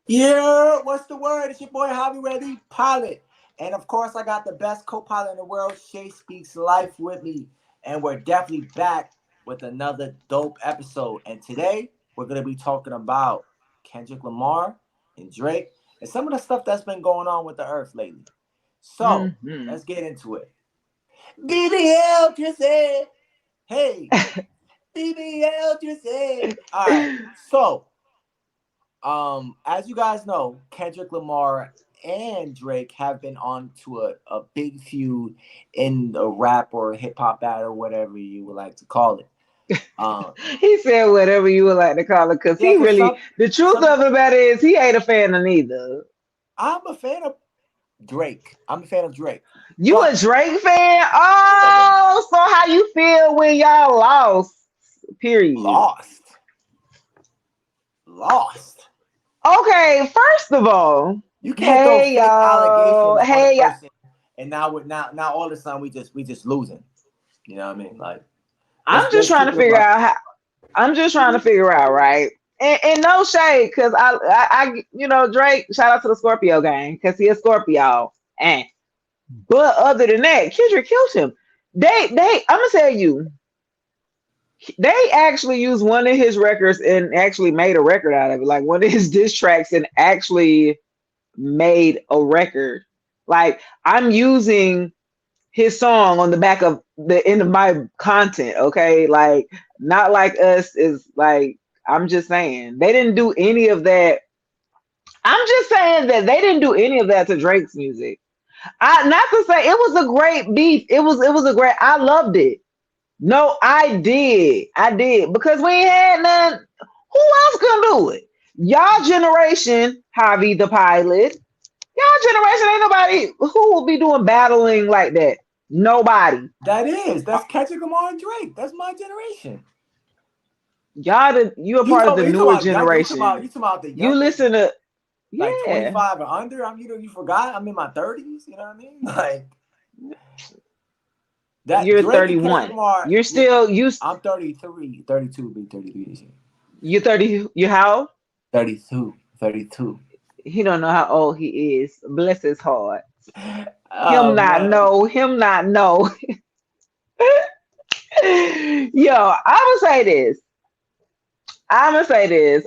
Yeah, what's the word? It's your boy Javi Ready Pilot. And of course, I got the best co pilot in the world, Shay Speaks Life, with me. And we're definitely back with another dope episode. And today, we're going to be talking about Kendrick Lamar and Drake and some of the stuff that's been going on with the earth lately. So, Hmm. let's get into it. BBL just said, hey, BBL just said. All right. So, as you guys know, Kendrick Lamar and Drake have been on to a big feud in the rap or hip hop battle, whatever you would like to call it. Um, He said whatever you would like to call it, because yeah, he cause really, the truth some of the matter is, he ain't a fan of neither. I'm a fan of Drake. I'm a fan of Drake, You a but Drake fan? yeah, Oh, so how you feel when y'all lost? Period. lost, lost. Okay, first of all, You can't throw hey fake y'all, allegations on a hey y'all. person, and now all of a sudden we just losing. You know what I mean? Like I'm just let's trying keep to it a figure buck. out how. I'm just trying to figure out, right? And no shade, because Drake. Shout out to the Scorpio gang, because he a Scorpio. And but other than that, Kendrick killed him. I'm gonna tell you, they actually used one of his records and actually made a record out of it, like one of his diss tracks, and actually made a record. Like I'm using his song on the back of the end of my content, okay? Like not like us is like I'm just saying they didn't do any of that. I'm just saying that they didn't do any of that to Drake's music. I not to say it was a great beef. It was a great I loved it. No, I did. I did. Because we ain't had none. Who else gonna do it? Y'all generation, Javi the pilot. Y'all generation ain't nobody who will be doing battling like that. Nobody. That's Kendrick Lamar and Drake. That's my generation. You are part of the You newer talking about younger? generation. You talking about the You youngest? listen to Like yeah. 25 or under? You forgot? I'm in my 30s. You know what I mean? Like that You're Drake and Kendrick 31. Lamar. You're Yeah, still I'm 33. 32 will be 33 this year. you 30 you how? 32. 32. He don't know how old he is. Bless his heart. Him Oh not man. know. Him not know. Yo, I'm gonna say this.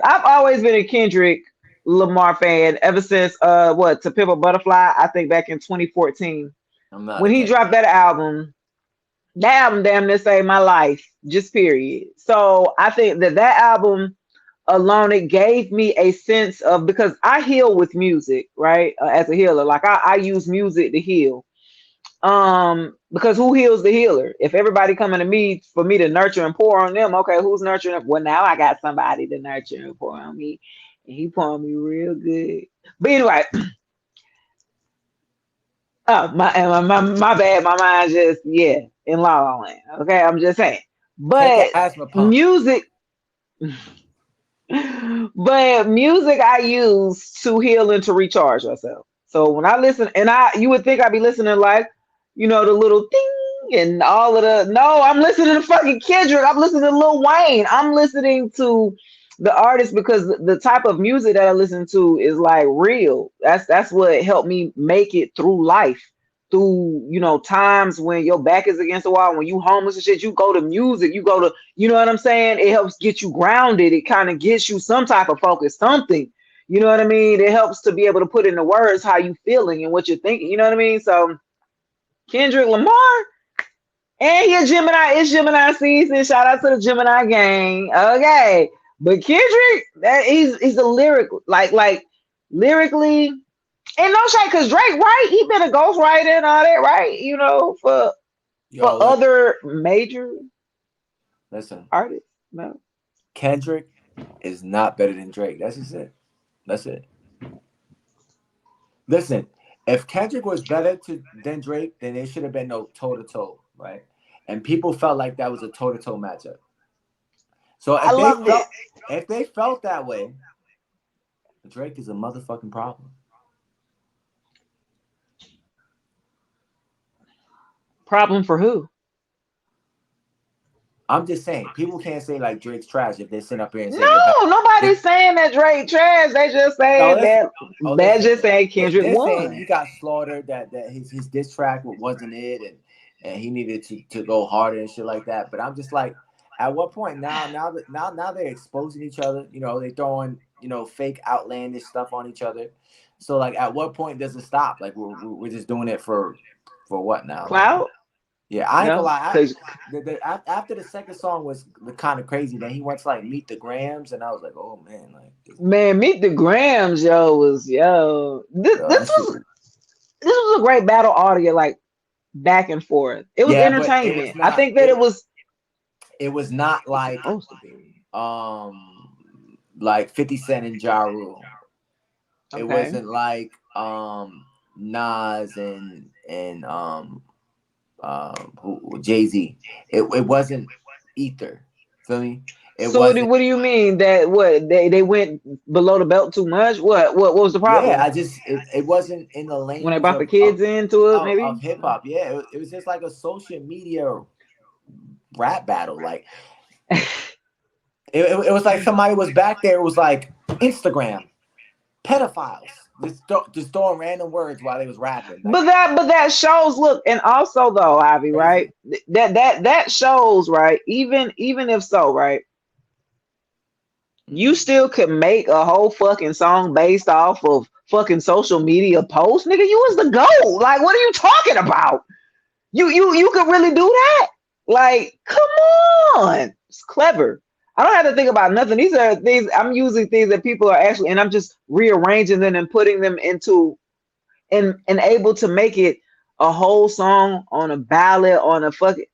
I've always been a Kendrick Lamar fan ever since To Pimp a Butterfly. I think back in 2014 I'm not when a he Kendrick. dropped that album. That album damn near saved my life. Just period. So I think that album alone it gave me a sense of because I heal with music, right? As a healer, like I use music to heal. Because who heals the healer? If everybody coming to me for me to nurture and pour on them, okay, who's nurturing them? Well, now I got somebody to nurture and pour on me, and he pour on me real good. But anyway, oh my bad, my mind just in La La Land. Okay, I'm just saying. Take an But asthma pump. music, but music I use to heal and to recharge yourself. So when I listen, and you would think I'd be listening like, the little thing and all of the. No, I'm listening to fucking Kendrick. I'm listening to Lil Wayne. I'm listening to the artist because the type of music that I listen to is like real. That's what helped me make it through life. Through times when your back is against the wall, when you homeless and shit, you go to music, you go to you know what I'm saying? It helps get you grounded. It kind of gets you some type of focus, something. You know what I mean? It helps to be able to put into words how you feeling and what you're thinking. You know what I mean? So Kendrick Lamar, and he a Gemini. It's Gemini season. Shout out to the Gemini gang. Okay, but Kendrick, he's a lyric like lyrically, and no shade, cause Drake, right? He been a ghostwriter and all that, right? For Yo, other major listen. artists. No. Kendrick is not better than Drake. That's just it. That's it. Listen, if Kendrick was better than Drake, then there should have been no toe to toe, right? And people felt like that was a toe to toe matchup. So I loved it. if they felt that way, Drake is a motherfucking problem. Problem for who? I'm just saying, people can't say like Drake's trash if they sit up here and say they're better. No, nobody's saying that Drake trash. They just No, saying that. They're just saying Kendrick they're saying won. he got slaughtered. That his diss track wasn't it, and he needed to go harder and shit like that. But I'm just like, at what point now they're exposing each other. You know, they throwing fake outlandish stuff on each other. So like, at what point does it stop? Like we're just doing it for what now? Cloud? Yeah, I ain't gonna No, lie. because After the second song was kind of crazy, then he went to like Meet the Grams, and I was like, oh man, like man, Meet the Grams, yo, was yo. This that shit. this was a great battle audio, like back and forth. It was Yeah, but it was entertainment. I not. think that it was It was not like supposed to be. like 50 Cent and Ja Rule. It Okay. wasn't like Nas and Jay-Z. It wasn't Ether. Feel me? It So wasn't. what do you mean that what they went below the belt too much? What was the problem? Yeah, it wasn't in the When they lanes brought the kids into it, maybe? of hip hop. Yeah, it was just like a social media rap battle. Like it was like somebody was back there. It was like Instagram pedophiles just throwing random words while they was rapping. Like, But that shows, look, and also though, Ivy, right? That shows, right? Even if so, right? You still could make a whole fucking song based off of fucking social media posts, nigga. You was the GOAT. Like, what are you talking about? You could really do that? Like, come on. It's clever. I don't have to think about nothing. These are things I'm using things that people are actually, and I'm just rearranging them and putting them into and able to make it a whole song on a ballad on a fucking.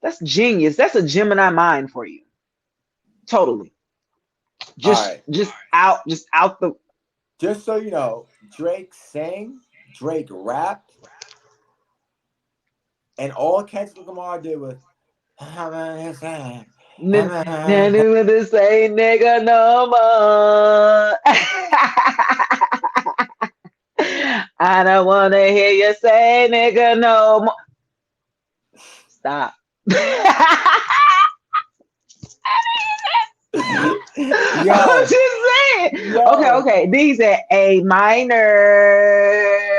That's genius. That's a Gemini mind for you. Totally. Just out the. Just so you know, Drake sang, Drake rapped, and all Kendrick Lamar did was. Nothing with the same nigga no more. I don't want to hear you say nigga no more. Stop. Yo, I'm just saying. yo. Okay. These are A minor.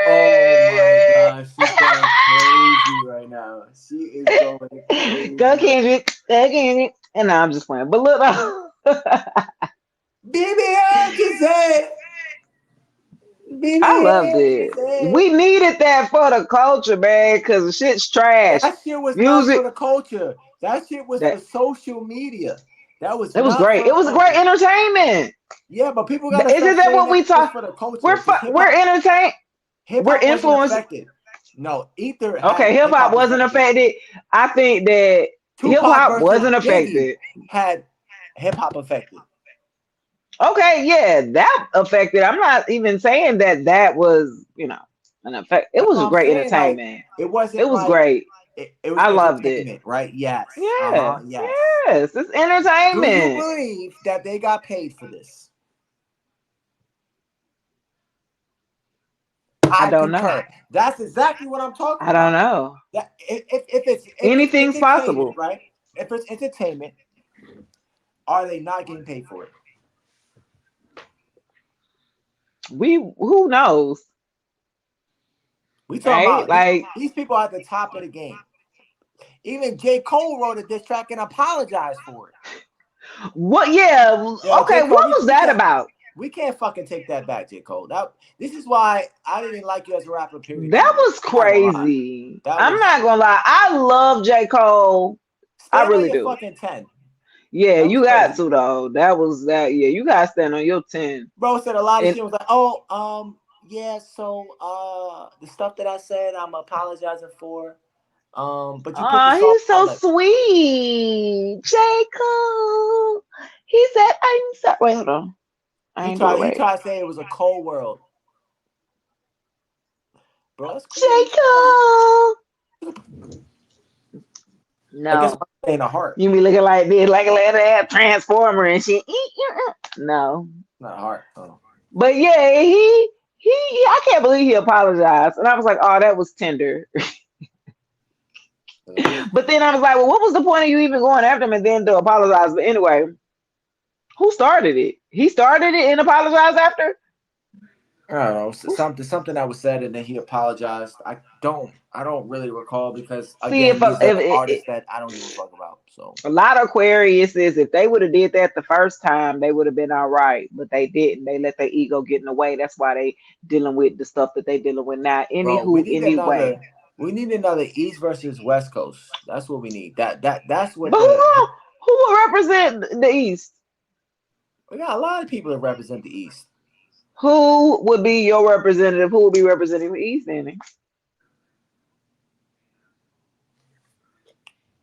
Oh my gosh, she's going crazy right now. She is going crazy. Go Kendrick. And I'm just playing. But look, BBL just said. I loved it. We needed that for the culture, man, because the shit's trash. That shit was Music. not for the culture. That shit was for social media. That was. It was great. It was great entertainment. Yeah, but people got. Isn't that what we talk? For the culture. We're entertained. We're influenced. No, Ether. Okay, hip hop wasn't affected. I think that hip hop wasn't affected. Had hip hop affected. Okay, yeah, that affected. I'm not even saying that was, an effect. It was a great entertainment. Like, it wasn't. It was great. It was I loved it. Right? Yes. Yes. Yes. Yes. It's entertainment. Do you believe that they got paid for this? I don't know. That's exactly what I'm talking about. I don't know. That if anything's possible, right? If it's entertainment, are they not getting paid for it? Who knows? We talking about like these people are at the top of the game. Even J. Cole wrote a diss track and apologized for it. What? Yeah. Okay. Cole, what was that about? We can't fucking take that back, J. Cole. This is why I didn't like you as a rapper. Period. That was crazy. I'm not gonna lie. I love J. Cole. I really do. Fucking 10. Yeah, you got to though. That was that. Yeah, you gotta stand on your 10. Bro said a lot of shit. Was like, yeah. So, the stuff that I said, I'm apologizing for. But you he's so sweet, J. Cole. He said, "I'm sorry." Wait, hold on. He tried to say it was a cold world, bro. That's J. Cole. No, I guess I'm in a heart. You be looking like this, like a transformer and shit. No, not a heart. Oh. But yeah, he. I can't believe he apologized, and I was like, "Oh, that was tender." But then I was like, well, what was the point of you even going after him and then to apologize? But anyway, who started it? He started it and apologized after? I don't know, something that was said, and then he apologized. I don't really recall because See, again, these are artists that I don't give a fuck about. So a lot of Aquariuses, if they would have did that the first time, they would have been all right. But they didn't. They let their ego get in the way. That's why they dealing with the stuff that they dealing with now. bro, Anyway. we need another East versus West Coast. That's what we need. That's what But who will represent the East? we got a lot of people that represent the East. Who would be your representative? Who would be representing the East, Annie?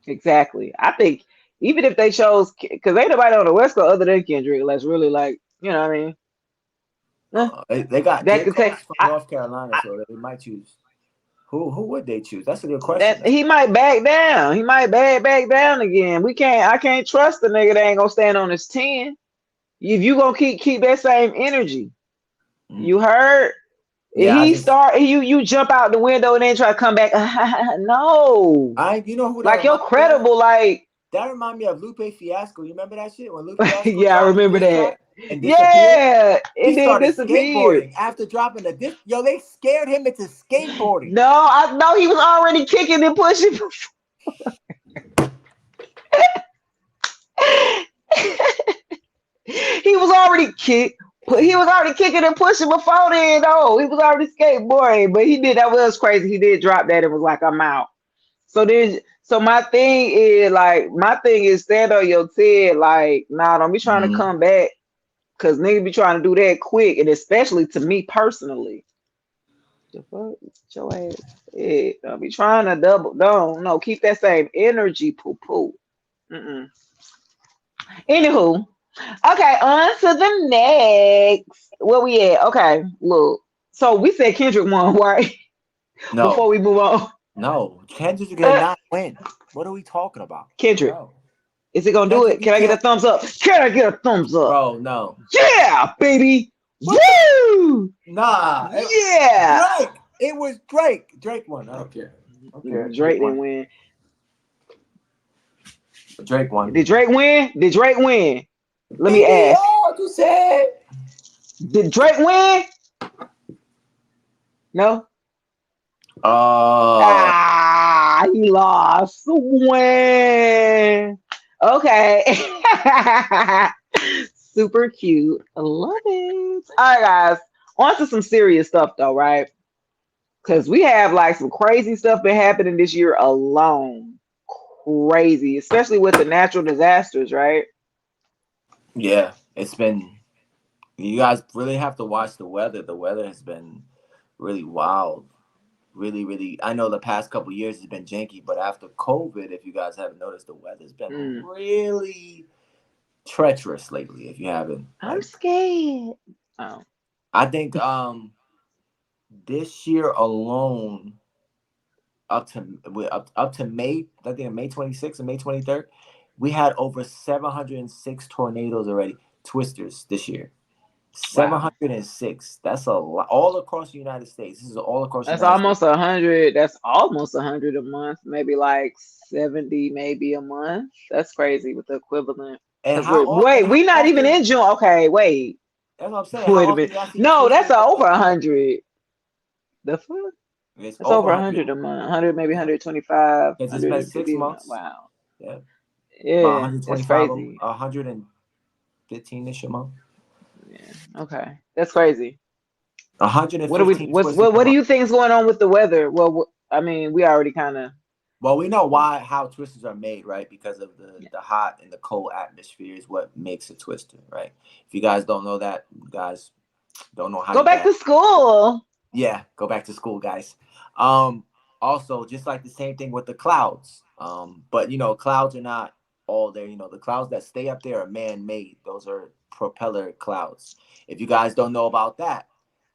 Exactly. I think even if they chose, because ain't nobody on the West Coast other than Kendrick, that's really like, you know what I mean? They got That J. could Cole take. from North Carolina, so they might choose. Who would they choose? That's a good question. That he might back down. He might back down again. I can't trust the nigga that ain't gonna stand on his 10. If you gonna keep that same energy, you heard? Yeah, You jump out the window and then try to come back. No. you know who that Like you're reminds me of? credible, like That remind me of Lupe Fiasco. You remember that shit when Lupe Fiasco yeah, I dropped remember this that. track and disappeared? Yeah, He it then started disappeared. skateboarding after dropping the disc. Yo, they scared him into skateboarding. No, I know he was already kicking and pushing. He was already kicking and pushing before then. Oh, he was already skateboarding, but he did that was crazy. He did drop that and was like, I'm out. So my thing is stand on your 10. Like, nah, don't be trying to come back because niggas be trying to do that quick, and especially to me personally. The fuck, your ass. Yeah, don't be trying to double. No, keep that same energy, poo poo. Anywho, okay, on to the next. Where we at? Okay, look. So we said Kendrick won, right? No, Before we move on. no, Kendrick did not win. What are we talking about? Kendrick, No. is it gonna do it? Can I get a thumbs up? Can I get a thumbs up? Bro, no. Yeah, baby. What Woo! Nah. Yeah. Drake. It was Drake. Drake won. I don't care. Drake didn't win. Drake won. Did Drake win? Let me ask. You said. Did Drake win? No. He lost. When? Okay. Super cute. I love it. All right, guys. On to some serious stuff, though, right? Because we have like some crazy stuff been happening this year alone. Crazy, especially with the natural disasters, right? Yeah, it's been. You guys really have to watch the weather. The weather has been really wild. Really, really. I know the past couple years has been janky, but after COVID, if you guys haven't noticed, the weather's been really treacherous lately. If you haven't, I'm scared. Oh, I think this year alone, up to May, I think May 26th and May 23rd, we had over 706 tornadoes already, twisters this year. 706. That's a lot. All across the United States. This is all across. That's the United almost States. 100. That's almost 100 a month. Maybe like 70, maybe a month. That's crazy with the equivalent. We not even in June. Okay, wait. That's what I'm saying. Wait a minute. No, that's over 100. The fuck? It's over 100 a month. 100, maybe 125. It's been 6 months. Wow. Yeah. Yeah, that's crazy. 115-ish a month. Yeah. Okay, that's crazy. 115. What do you think is going on with the weather? Well, I mean, we already kind of. Well, we know how twisters are made, right? Because of the hot and the cold atmosphere is what makes a twister, right? If you guys don't know that, you guys don't know how. Go back to school. Yeah, go back to school, guys. Also, just like the same thing with the clouds. But clouds are not all there. The clouds that stay up there are man-made. Those are propeller clouds. If you guys don't know about that,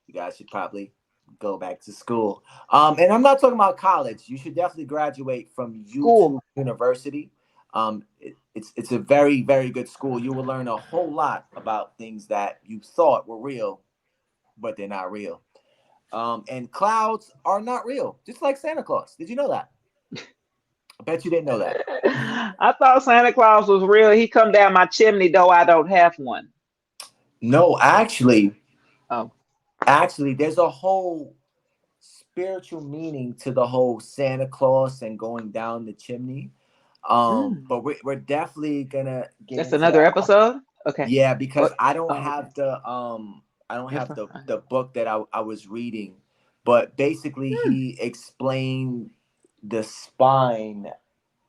you guys should probably go back to school. And I'm not talking about college. You should definitely graduate from YouTube University. It's a very, very good school. You will learn a whole lot about things that you thought were real, but they're not real. And clouds are not real, just like Santa Claus. Did you know that? I bet you didn't know that. I thought Santa Claus was real. He come down my chimney, though I don't have one. No, Oh. actually, there's a whole spiritual meaning to the whole Santa Claus and going down the chimney. Mm. But we're definitely gonna get That's into another that. episode? Okay. Yeah, because What? I don't Oh, okay. have the Info. the book that I was reading, but basically Hmm. he explained the spine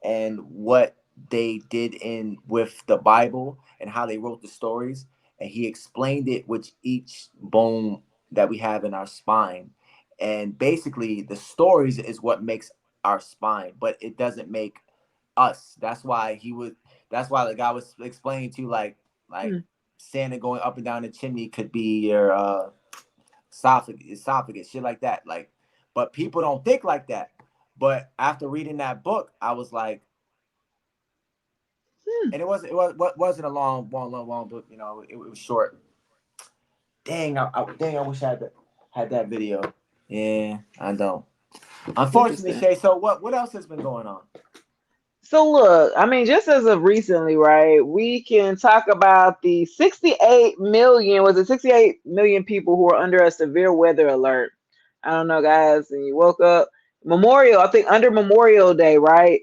and what they did in with the Bible and how they wrote the stories, and he explained it with each bone that we have in our spine. And basically the stories is what makes our spine, but it doesn't make us. That's why the guy was explaining to you, like Hmm. Santa going up and down the chimney could be your esophagus, shit like that. Like, but people don't think like that. But after reading that book, I was like, Hmm. and it wasn't a long book. You know, it was short. Dang, I wish I had that video. Yeah, I don't. Unfortunately, Interesting. Shay. So what else has been going on? So look, I mean, just as of recently, right, we can talk about the 68 million, was it 68 million people who are under a severe weather alert? I don't know, guys, and you woke up. Memorial, I think under Memorial Day, right?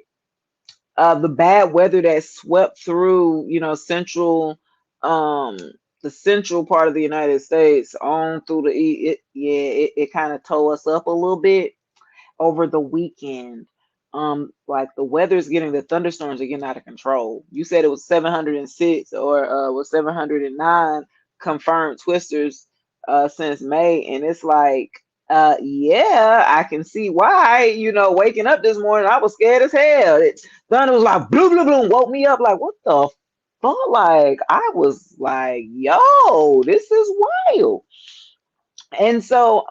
The bad weather that swept through, central, um, the central part of the United States on through the it kind of tore us up a little bit over the weekend. Like the weather's getting, the thunderstorms are getting out of control. You said it was 706 or was 709 confirmed twisters since May, and it's like yeah, I can see why. Waking up this morning, I was scared as hell. Thunder was like blue, blue, blue, woke me up like what the fuck? Like I was like, yo, this is wild. And so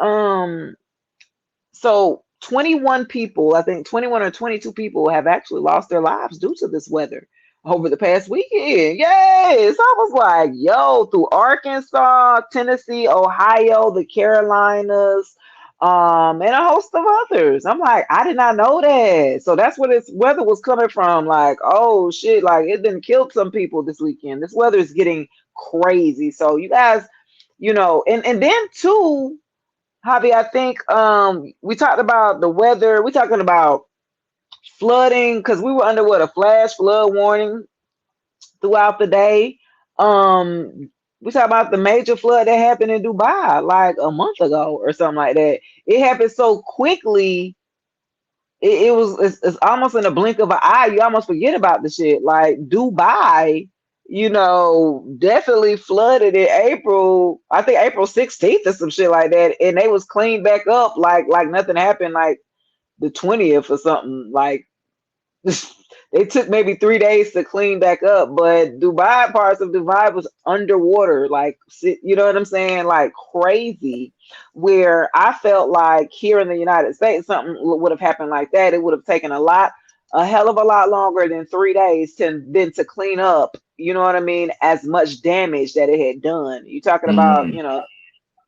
21 people, I think 21 or 22 people have actually lost their lives due to this weather over the past weekend. Yay! So I was like, yo, through Arkansas, Tennessee, Ohio, the Carolinas, and a host of others. I'm like, I did not know that. So that's where this weather was coming from. Like, oh shit, like it didn't kill some people this weekend. This weather is getting crazy. So you guys, and then too, Javi, I think we talked about the weather. We talking about flooding because we were under what, a flash flood warning throughout the day. We talked about the major flood that happened in Dubai like a month ago or something like that. It happened so quickly. It's almost in a blink of an eye. You almost forget about the shit. Like Dubai, definitely flooded in April. I think April 16th or some shit like that, and they was cleaned back up like nothing happened. Like the 20th or something. Like they took maybe 3 days to clean back up, but Dubai, parts of Dubai was underwater, like you know what I'm saying, like crazy. Where I felt like here in the United States, something would have happened like that. It would have taken a hell of a lot longer than 3 days to clean up. You know what I mean? As much damage that it had done. You talking about, Mm,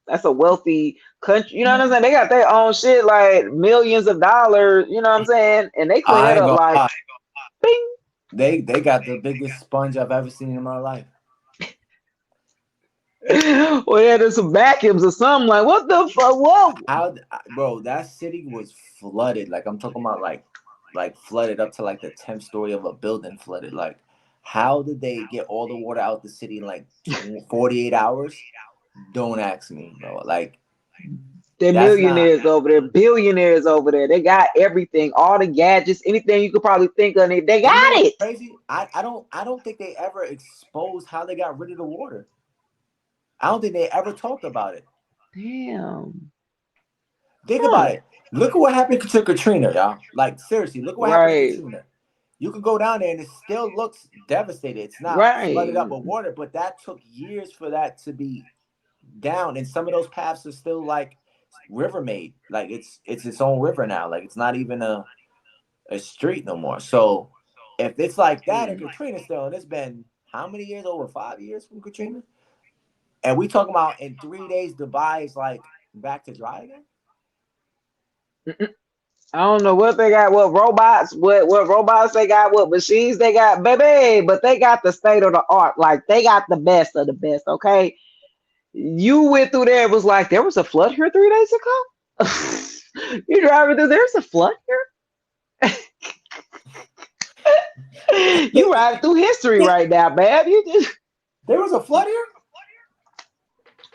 that's a wealthy country. You know what I'm saying? They got their own shit, like millions of dollars. You know what I'm saying? And they clean I it ain't up gonna like, lie. bing. They got the biggest sponge I've ever seen in my life. Or yeah, there's some vacuums or something. Like, what the fuck? Whoa. Bro, that city was flooded. Like I'm talking about like flooded up to like the 10th story of a building flooded. Like how did they get all the water out the city in like 48 hours? Don't ask me, bro. Like They're that's not millionaires over there, billionaires over there. They got everything, all the gadgets, anything you could probably think of. They and you know got what's it. crazy? I don't think they ever exposed how they got rid of the water. I don't think they ever talked about it. Damn. Think about Huh. it. Look at what happened to Katrina, y'all. Like seriously, look what happened to Right. Katrina. You can go down there and it still looks devastated. It's not flooded up Right. with water, but that took years for that to be down. And some of those paths are still like river made. Like it's its own river now. Like it's not even a street no more. So if it's like that in Damn. Katrina still, and it's been how many years? Over 5 years from Katrina? And we talking about in 3 days Dubai is like back to dry again? I don't know what they got, what robots, what robots they got, what machines they got, baby, but they got the state of the art. Like they got the best of the best. Okay, you went through there. It was like there was a flood here 3 days ago. You driving through there's a flood here. You riding through history right now, man. You just There was a flood here.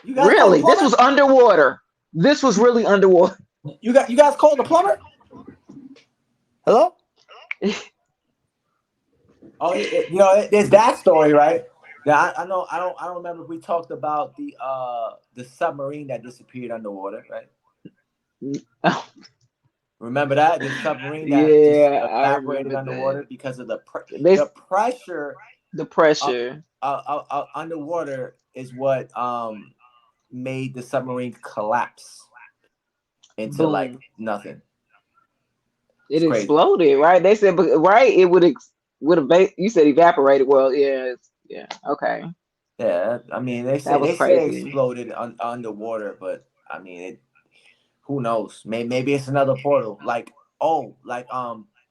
You guys called the really. This plumber. was underwater. This was really underwater. You guys called the plumber. Hello. Oh, there's that story, right? Yeah, I know. I don't remember if we talked about the submarine that disappeared underwater, right? Remember that the submarine that just Yeah, I evaporated remember underwater that. because of They the pressure the uh, pressure. underwater is what made the submarine collapse into like Boom. nothing. It's It crazy. exploded, right? They said, but right, it would have. You said evaporated. Well, yeah, yeah. Okay, Yeah, I mean that was they say it crazy. exploded underwater, but I mean who knows? Maybe it's another portal. Like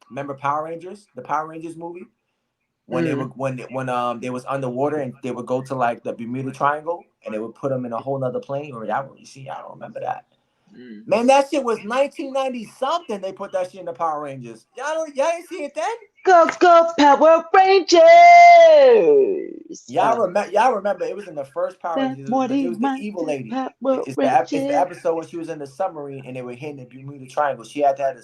remember Power Rangers, the Power Rangers movie when they were Mm. when they was underwater and they would go to like the Bermuda Triangle and they would put them in a whole nother plane. Or you see, I don't remember that. Mm. Man, that shit was 1990 something. They put that shit in the Power Rangers. Y'all ain't see it then. Go Power Rangers! Y'all remember it was in the first Power That Rangers. It Morty was the evil Mighty lady. Power It's the Rangers. episode when she was in the submarine and they were hitting the Bermuda Triangle. She had to have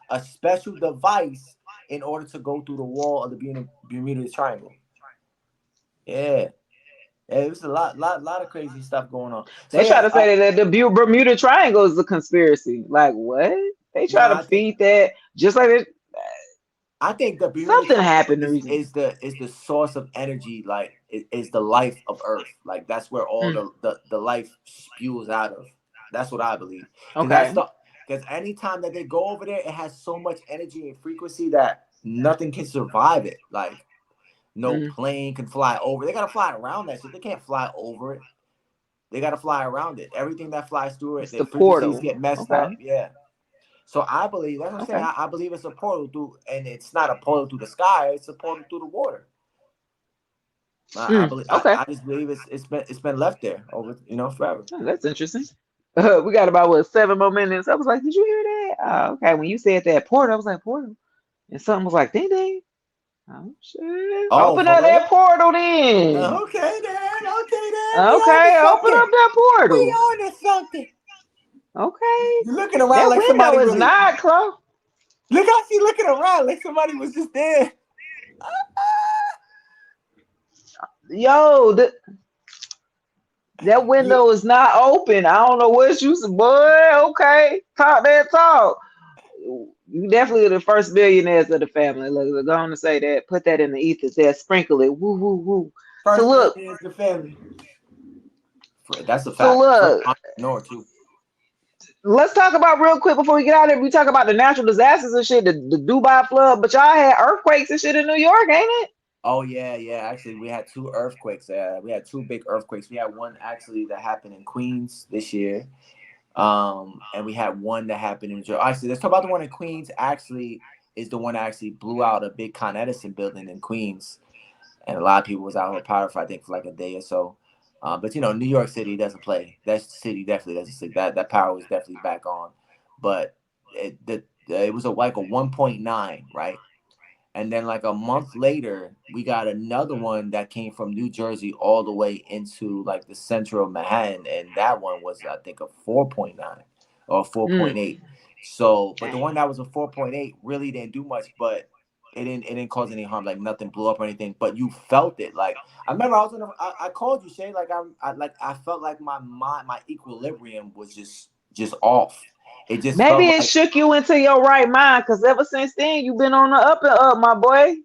a special device in order to go through the wall of the Bermuda Triangle. Yeah. Yeah, it was a lot of crazy stuff going on. So They try yeah, to say that the Bermuda Triangle is a conspiracy. Like what? They try nah, to feed that just like it, I think the Bermuda something Triangle happened recently. is the source of energy, like is the life of Earth. Like that's where all Mm. the life spews out of. That's what I believe. Okay. Because anytime that they go over there, it has so much energy and frequency that nothing can survive it. Like no Mm. plane can fly over. They gotta fly around that shit. They can't fly over it. They gotta fly around it. Everything that flies through it, It's their the frequencies portal. get messed Okay. up. Yeah. So I believe that's what I'm saying. Okay. I believe it's a portal through, and it's not a portal through the sky. It's a portal through the water. I Mm. believe. Okay. I just believe it's been left there over forever. Oh, that's interesting. We got about what 7 more minutes. I was like, did you hear that? Oh, okay. When you said that portal, I was like portal, and something was like ding ding. Oh shit! Oh, Open for up that real? portal then. Okay then. Okay then. We on to Okay, open something. up that We portal. on to something. Okay. You're looking around That like window somebody is really. not closed. Look how she looking around like somebody was just there. Yo, that You, window is not open. I don't know what you said, boy. Okay, talk that talk. You definitely are the first billionaires of the family. Look, we're going to say that. Put that in the ether there. Sprinkle it. Woo, woo, woo. So first look. millionaire is the family. That's a So fact. First look. entrepreneur too. Let's talk about real quick before we get out of here. We talk about the natural disasters and shit, the Dubai flood, but y'all had earthquakes and shit in New York, ain't it? Oh yeah. Actually, we had two earthquakes. We had two big earthquakes. We had one actually that happened in Queens this year. And we had one that happened in New Jersey. Actually, let's talk about the one in Queens. Actually, is the one that actually blew out a big Con Edison building in Queens, and a lot of people was out here power for I think for like a day or so. But New York City doesn't play. That city definitely doesn't sleep. That power was definitely back on, but it was like a 1.9, right? And then like a month later, we got another one that came from New Jersey all the way into like the center of Manhattan, and that one was I think a 4.9 or Mm, 4.8. So, but the dang. one that was a 4.8 really didn't do much, but it didn't cause any harm. Like nothing blew up or anything, but you felt it. Like I remember I called you Shay. Like I felt like my mind, my equilibrium was just off. It just Maybe felt it like shook you into your right mind because ever since then you've been on the up and up, my boy.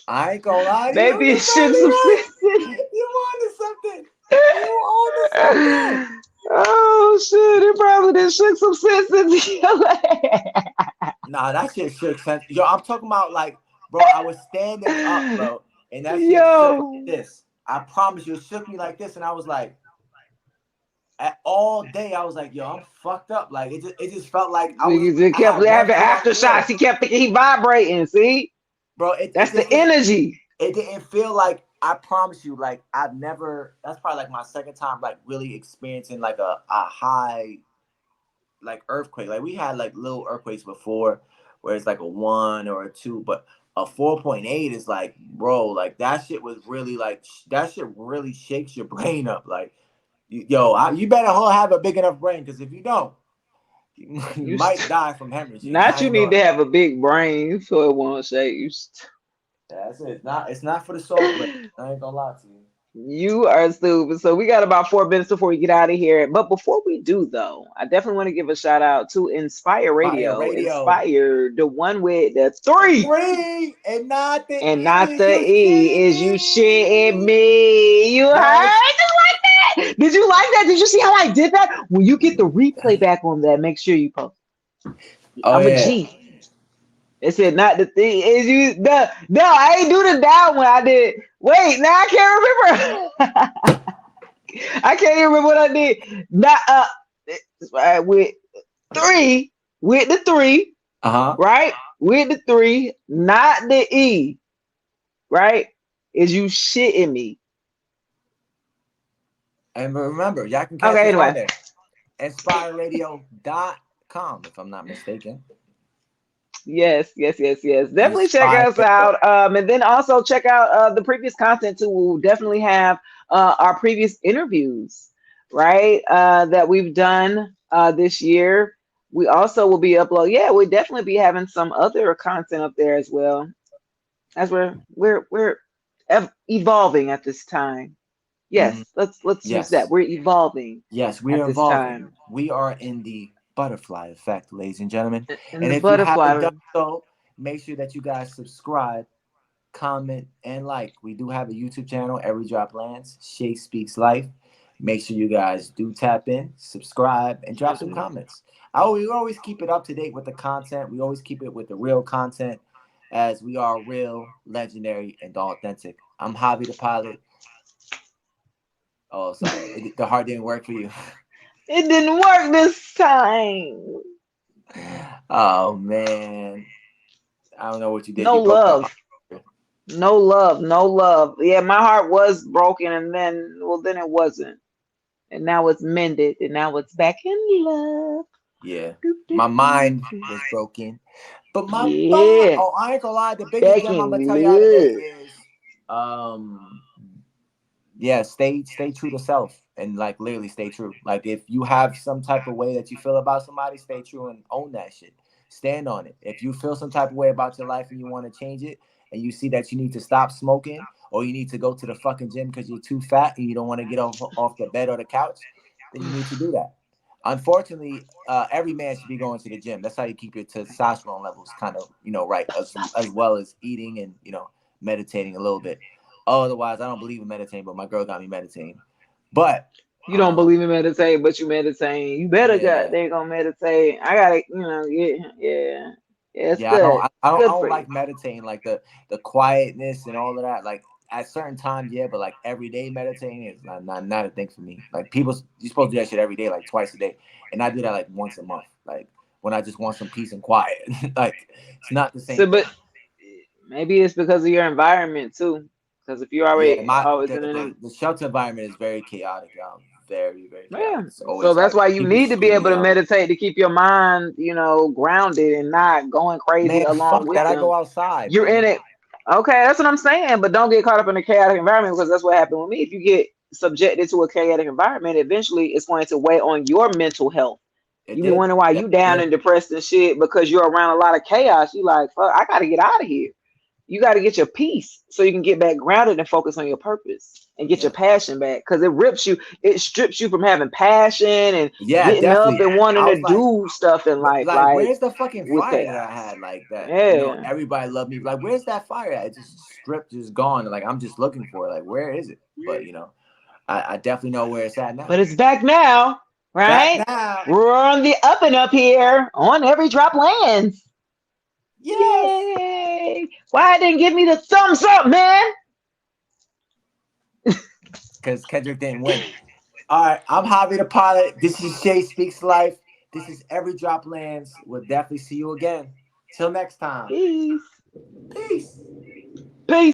I ain't gonna lie to you. Maybe it You're shook probably some right. sense in You on to something. You you. on to something. Oh shit, it probably did shook some sense into your Nah, that shit shook sense. Yo, I'm talking about like, bro, I was standing up, head. bro, and that shit shook like Yo. this. I promise you, it shook me like this, and I was like, all day I was like, yo, I'm fucked up. Like it just felt like He just I kept had one having foot on the aftershocks. wheel, He kept thinking he vibrating. See, bro. that's the energy. It didn't feel like, I promise you, like I've never. That's probably like my second time like really experiencing like a high like earthquake. Like we had like little earthquakes before, where it's like a 1 or a 2, but a 4.8 is like, bro, like that shit was really like that shit really shakes your brain up. Like, you better have a big enough brain, because if you don't, you You might die from hemorrhaging. not I you ain't need gonna. to have a big brain so it won't shake. That's it. It's not for the soft brain. I ain't gonna lie to you. You are stupid. So we got about 4 minutes before we get out of here. But before we do, though, I definitely want to give a shout out to Inspire Fire Radio. radio. Inspire, the one with the 3 3 and not the and E. not Is the you E. shitting Is you shitting me? me? You Yes. heard? Just like that. Did you like that? Did you see how I did that? When you get the replay back on that, make sure you post. Oh I'm a yeah. G. It said not the thing. Is you no, I ain't do the down one. I did. Wait, now I can't remember. I can't even remember what I did. Not with 3, with the 3, Uh-huh. right? With the 3, not the E, right? Is you shitting me? And remember, y'all can catch Okay, us on anyway. there. InspireRadio.com, if I'm not mistaken. Yes. Definitely check Inspire us Radio. out. And then also check out the previous content too. We'll definitely have our previous interviews, right? That we've done this year. We also will be upload. Yeah, we'll definitely be having some other content up there as well, as we're evolving at this time. Mhm. Yes, let's use that. Yes. We're evolving Yes, we at are this evolving. time. We are in the butterfly effect, ladies and gentlemen. In And the if you haven't butterfly. done so, make sure that you guys subscribe, comment, and like. We do have a YouTube channel, Every Drop Lands, Shay Speaks Life. Make sure you guys do tap in, subscribe, and drop some comments. We always keep it up to date with the content. We always keep it with the real content, as we are real, legendary, and authentic. I'm Javi the Pilot. Oh, sorry. The heart didn't work for you. It didn't work this time. Oh, man. I don't know what you did. No You broke the heart. love. No love. No love. Yeah, my heart was broken and then it wasn't. And now it's mended and now it's back in love. Yeah. Do, do, My do, mind do. was broken. But my body, Yeah. oh, I ain't gonna lie. The biggest Back gem I'm gonna in tell y'all today love. is, yeah, stay true to self, and like literally stay true. Like if you have some type of way that you feel about somebody, stay true and own that shit. Stand on it. If you feel some type of way about your life and you want to change it, and you see that you need to stop smoking, or you need to go to the fucking gym because you're too fat and you don't want to get off the bed or the couch, then you need to do that. Unfortunately, every man should be going to the gym. That's how you keep your testosterone levels kind of, right, as well as eating and, meditating a little bit. Otherwise, I don't believe in meditating, but my girl got me meditating. But You don't believe in meditating, but you meditate. You better yeah, got they gonna meditate. I gotta, yeah. It's yeah, good. I Good don't for you. like meditating, like the quietness and all of that. Like at certain times, yeah, but like everyday meditating is not a thing for me. Like you're supposed to do that shit every day, like twice a day, and I do that like once a month, like when I just want some peace and quiet. Like it's not the same So, thing. but maybe it's because of your environment too. Because if you Yeah, already my always in an the shelter environment is very chaotic, y'all. Very, very yeah, chaotic. It's so always that's like why you people need to be able screaming to out. meditate to keep your mind, grounded and not going crazy Man, along fuck with that. I them. go outside, You're in man. it. Okay, that's what I'm saying. But don't get caught up in a chaotic environment because that's what happened with me. If you get subjected to a chaotic environment, eventually it's going to weigh on your mental health. It You be did. wondering why Yes, you it down did. and depressed and shit because you're around a lot of chaos. You like, fuck, I gotta get out of here. You got to get your peace so you can get back grounded and focus on your purpose and get your Yeah. passion back because it strips you from having passion and Yeah, getting up definitely. and wanting I to was like, do stuff in life, like, like where's the fucking with fire that I chaos. had like that? Yeah, Everybody loved me. Like, where's that fire at? It just stripped, just gone. Like, I'm just looking for it. Like, where is it? But I definitely know where it's at now. but it's back now, Back right? now. We're on the up and up here on Every Drop Lands. Yes. Yay! Why didn't give me the thumbs up, man? Because Kendrick didn't win. All right, I'm Javi the pilot. This is Shay Speaks Life. This is Every Drop Lands. We'll definitely see you again. Till next time. Peace. Peace.